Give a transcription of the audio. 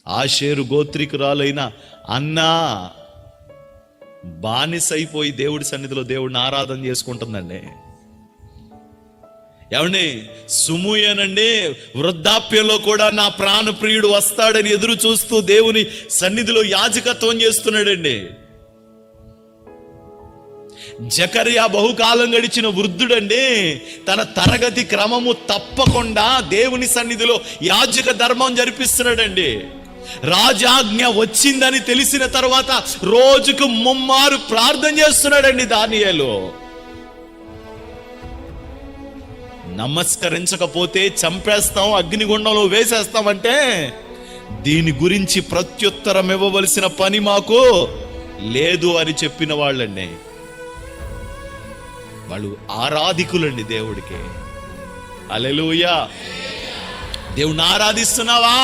ఆషేరు గోత్రికురాలైన అన్నా బానిసైపోయి దేవుడి సన్నిధిలో దేవుడిని ఆరాధన చేసుకుంటుందండి. ఏమండి, సుమూయనండి వృద్ధాప్యంలో కూడా నా ప్రాణప్రియుడు వస్తాడని ఎదురు చూస్తూ దేవుని సన్నిధిలో యాజకత్వం చేస్తున్నాడండి. జకర్యా బహుకాలం గడిచిన వృద్ధుడండి, తన తరగతి క్రమము తప్పకుండా దేవుని సన్నిధిలో యాజక ధర్మం జరిపిస్తున్నాడండి. రాజాజ్ఞ వచ్చిందని తెలిసిన తర్వాత రోజుకు 3 ప్రార్థన చేస్తున్నాడండి దానియేలు. నమస్కరించకపోతే చంపేస్తాం, అగ్నిగుండంలో వేసేస్తామంటే దీని గురించి ప్రత్యుత్తరం ఇవ్వవలసిన పని మాకు లేదు అని చెప్పిన వాళ్ళండి. వాళ్ళు ఆరాధికులండి దేవుడికి. హల్లెలూయా. దేవుణ్ణి ఆరాధిస్తున్నావా?